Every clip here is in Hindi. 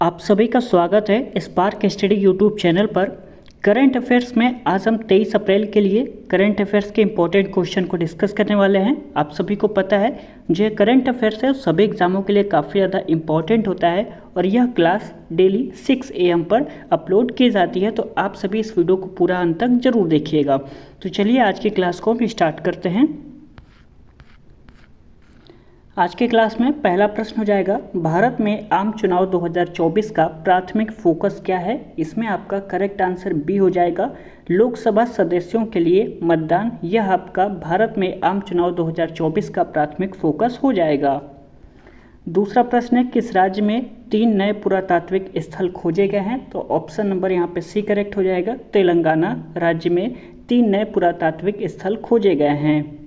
आप सभी का स्वागत है स्पार्क स्टडी यूट्यूब चैनल पर। करंट अफेयर्स में आज हम 23 अप्रैल के लिए करंट अफेयर्स के इम्पोर्टेंट क्वेश्चन को डिस्कस करने वाले हैं। आप सभी को पता है जो करंट अफेयर्स है सभी एग्जामों के लिए काफ़ी ज़्यादा इम्पॉर्टेंट होता है और यह क्लास डेली 6 AM पर अपलोड की जाती है, तो आप सभी इस वीडियो को पूरा अंत तक जरूर देखिएगा। तो चलिए आज की क्लास को हम स्टार्ट करते हैं। आज के क्लास में पहला प्रश्न हो जाएगा, भारत में आम चुनाव 2024 का प्राथमिक फोकस क्या है। इसमें आपका करेक्ट आंसर बी हो जाएगा, लोकसभा सदस्यों के लिए मतदान। यह आपका भारत में आम चुनाव 2024 का प्राथमिक फोकस हो जाएगा। दूसरा प्रश्न है, किस राज्य में 3 नए पुरातात्विक स्थल खोजे गए हैं। तो ऑप्शन नंबर यहाँ पे सी करेक्ट हो जाएगा, तेलंगाना राज्य में 3 नए पुरातात्विक स्थल खोजे गए हैं।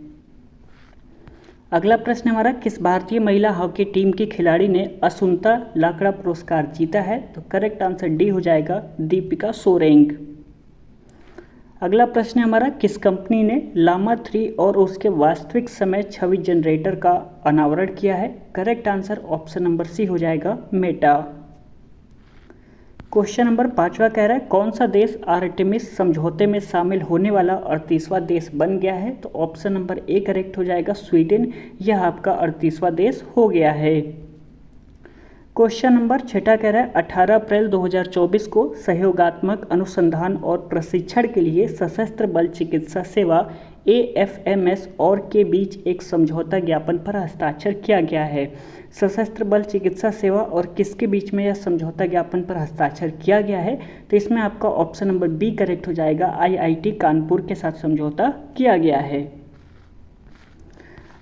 अगला प्रश्न हमारा, किस भारतीय महिला हॉकी टीम की खिलाड़ी ने असुंता लाकड़ा पुरस्कार जीता है। तो करेक्ट आंसर डी हो जाएगा, दीपिका सोरेंग। अगला प्रश्न हमारा, किस कंपनी ने लामा 3 और उसके वास्तविक समय छवि जनरेटर का अनावरण किया है। Correct answer option number C हो जाएगा, मेटा। क्वेश्चन नंबर 5वां कह रहा है, कौन सा देश आर्टेमिस समझौते में शामिल होने वाला 38वां देश बन गया है। तो ऑप्शन नंबर ए करेक्ट हो जाएगा, स्वीडन। यह आपका 38वां देश हो गया है। क्वेश्चन नंबर 6 कह रहा है, 18 अप्रैल 2024 को सहयोगात्मक अनुसंधान और प्रशिक्षण के लिए सशस्त्र बल चिकित्सा सेवा AFMS और के बीच एक समझौता ज्ञापन पर हस्ताक्षर किया गया है। सशस्त्र बल चिकित्सा सेवा और किसके बीच में यह समझौता ज्ञापन पर हस्ताक्षर किया गया है। तो इसमें आपका ऑप्शन नंबर बी करेक्ट हो जाएगा, IIT कानपुर के साथ समझौता किया गया है।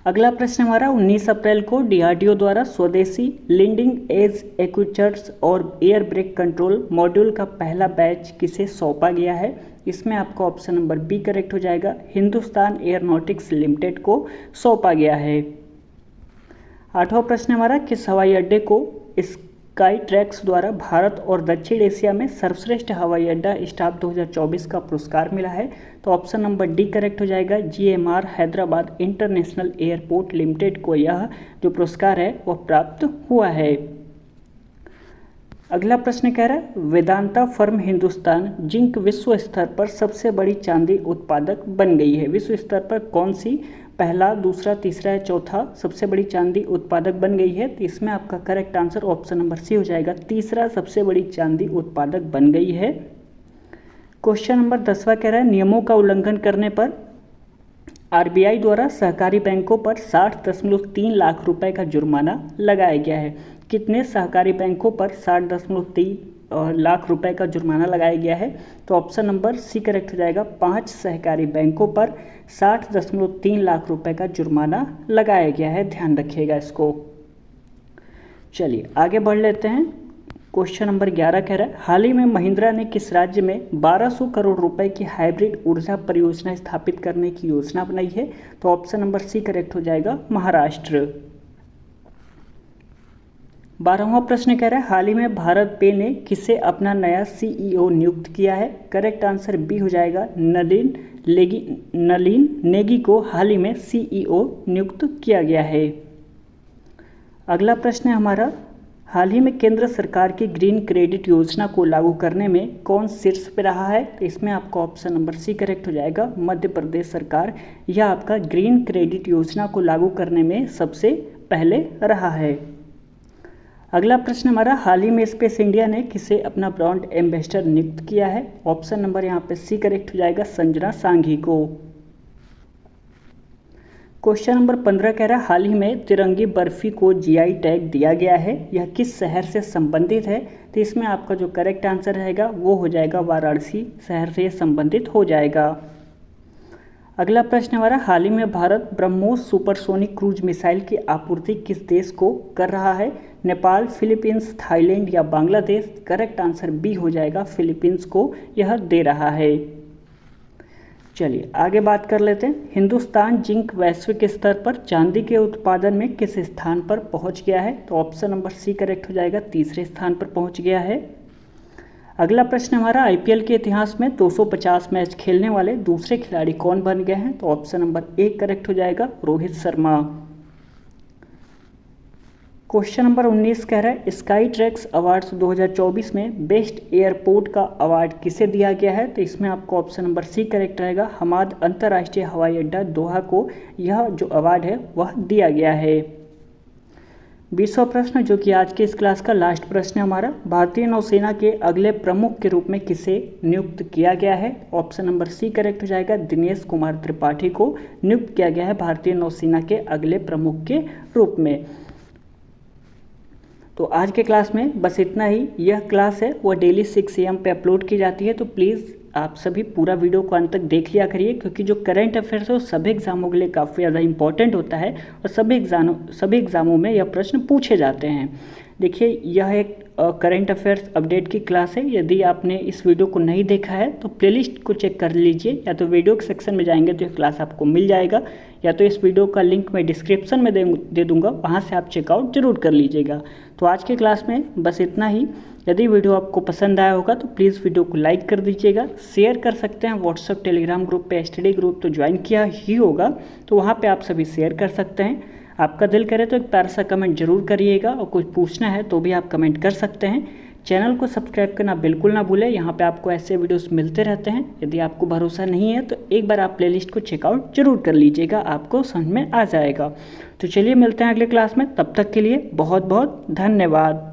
अगला प्रश्न हमारा, 19 अप्रैल को DRDO द्वारा स्वदेशी लीडिंग एज एक्ट्यूएटर्स और एयर ब्रेक कंट्रोल मॉड्यूल का पहला बैच किसे सौंपा गया है। इसमें आपका ऑप्शन नंबर बी करेक्ट हो जाएगा, हिंदुस्तान एयरोनॉटिक्स लिमिटेड को सौंपा गया है। 8वां प्रश्न हमारा, किस हवाई अड्डे को स्काई ट्रैक्स द्वारा भारत और दक्षिण एशिया में सर्वश्रेष्ठ हवाई अड्डा स्टाफ 2024 का पुरस्कार मिला है। तो ऑप्शन नंबर डी करेक्ट हो जाएगा, GMR Hyderabad international airport limited को यह जो पुरस्कार है वह प्राप्त हुआ है। अगला प्रश्न कह रहा है, वेदांता फर्म हिंदुस्तान जिंक विश्व स्तर पर सबसे बड़ी चांदी उत्पादक बन गई है। विश्व स्तर पर कौन सी पहला, दूसरा, तीसरा या चौथा सबसे बड़ी चांदी उत्पादक बन गई है। तो इसमें आपका correct answer option number C हो जाएगा, तीसरा सबसे बड़ी चांदी उत्पादक बन गई है। क्वेश्चन नंबर 10वां कह रहा है, नियमों का उल्लंघन करने पर RBI द्वारा सहकारी बैंकों पर 60.3 लाख रुपए का जुर्माना लगाया गया है। कितने सहकारी बैंकों पर 60.3 लाख रुपए का जुर्माना लगाया गया है। तो ऑप्शन नंबर सी करेक्ट हो जाएगा, 5 सहकारी बैंकों पर 60.3 लाख रुपए का जुर्माना लगाया गया है। ध्यान रखिएगा इसको। चलिए आगे बढ़ लेते हैं। क्वेश्चन नंबर 11 कह रहा है, हाल ही में महिंद्रा ने किस राज्य में 1200 करोड़ रुपए की हाइब्रिड ऊर्जा परियोजना स्थापित करने की योजना बनाई है। तो ऑप्शन नंबर सी करेक्ट हो जाएगा, महाराष्ट्र। 12वां प्रश्न कह रहा है, हाल ही में भारत पे ने किसे अपना नया CEO नियुक्त किया है। करेक्ट आंसर बी हो जाएगा, नलिन नेगी को हाल ही में CEO नियुक्त किया गया है। अगला प्रश्न है हमारा, हाल ही में केंद्र सरकार की ग्रीन क्रेडिट योजना को लागू करने में कौन शीर्ष पे रहा है। तो इसमें आपका ऑप्शन नंबर सी करेक्ट हो जाएगा, मध्य प्रदेश सरकार। यह आपका ग्रीन क्रेडिट योजना को लागू करने में सबसे पहले रहा है। अगला प्रश्न हमारा, हाल ही में स्पेस इंडिया ने किसे अपना ब्रांड एम्बेसडर नियुक्त किया है। ऑप्शन नंबर यहाँ पे सी करेक्ट हो जाएगा, संजना सांघी को। क्वेश्चन नंबर 15 कह रहा है, हाल ही में तिरंगी बर्फी को GI टैग दिया गया है, यह किस शहर से संबंधित है। तो इसमें आपका जो करेक्ट आंसर रहेगा वो हो जाएगा, वाराणसी शहर से संबंधित हो जाएगा। अगला प्रश्न हमारा, हाल ही में Bharat BrahMos supersonic cruise missile की आपूर्ति किस देश को कर रहा है। नेपाल, फिलीपींस, थाईलैंड या बांग्लादेश। करेक्ट आंसर बी हो जाएगा, फिलीपींस को यह दे रहा है। चलिए आगे बात कर लेते हैं। हिंदुस्तान जिंक वैश्विक स्तर पर चांदी के उत्पादन में किस स्थान पर पहुंच गया है। तो ऑप्शन नंबर सी करेक्ट हो जाएगा, तीसरे स्थान पर पहुंच गया है। अगला प्रश्न हमारा, IPL के इतिहास में 250 मैच खेलने वाले दूसरे खिलाड़ी कौन बन गए हैं। तो ऑप्शन नंबर ए करेक्ट हो जाएगा, रोहित शर्मा। क्वेश्चन नंबर 19 कह रहा है स्काई ट्रैक्स अवार्ड्स 2024 में बेस्ट एयरपोर्ट का अवार्ड किसे दिया गया है। तो इसमें आपको ऑप्शन नंबर सी करेक्ट रहेगा। हमाद अंतर्राष्ट्रीय हवाई अड्डा दोहा को यह जो अवार्ड है वह दिया गया है। 20वां प्रश्न जो कि आज के इस क्लास का लास्ट प्रश्न है हमारा, भारतीय नौसेना के अगले प्रमुख के रूप में किसे नियुक्त किया गया है। ऑप्शन नंबर सी करेक्ट हो जाएगा। दिनेश कुमार त्रिपाठी को नियुक्त किया गया है भारतीय नौसेना के अगले प्रमुख के रूप में। तो आज के क्लास में बस इतना ही। यह क्लास है वह डेली 6 AM पे अपलोड की जाती है, तो प्लीज़ आप सभी पूरा वीडियो को अंत तक देख लिया करिए, क्योंकि जो करंट अफेयर्स है वो सभी एग्जामों के लिए काफ़ी ज़्यादा इंपॉर्टेंट होता है और सभी एग्जामों में यह प्रश्न पूछे जाते हैं। देखिए यह एक करंट अफेयर्स अपडेट की क्लास है। यदि आपने इस वीडियो को नहीं देखा है तो प्लेलिस्ट को चेक कर लीजिए, या तो वीडियो के सेक्शन में जाएंगे तो यह क्लास आपको मिल जाएगा, या तो इस वीडियो का लिंक मैं डिस्क्रिप्शन में दे दूंगा, वहाँ से आप चेकआउट जरूर कर लीजिएगा। तो आज के क्लास में बस इतना ही। यदि वीडियो आपको पसंद आया होगा तो प्लीज़ वीडियो को लाइक कर दीजिएगा, शेयर कर सकते हैं। व्हाट्सएप टेलीग्राम ग्रुप पे स्टडी ग्रुप तो ज्वाइन किया ही होगा, तो वहाँ पे आप सभी शेयर कर सकते हैं। आपका दिल करे तो एक प्यारा सा कमेंट जरूर करिएगा, और कुछ पूछना है तो भी आप कमेंट कर सकते हैं। चैनल को सब्सक्राइब करना बिल्कुल ना भूलें, यहाँ पे आपको ऐसे वीडियोस मिलते रहते हैं। यदि आपको भरोसा नहीं है तो एक बार आप प्लेलिस्ट को चेकआउट जरूर कर लीजिएगा, आपको समझ में आ जाएगा। तो चलिए मिलते हैं अगले क्लास में, तब तक के लिए बहुत बहुत धन्यवाद।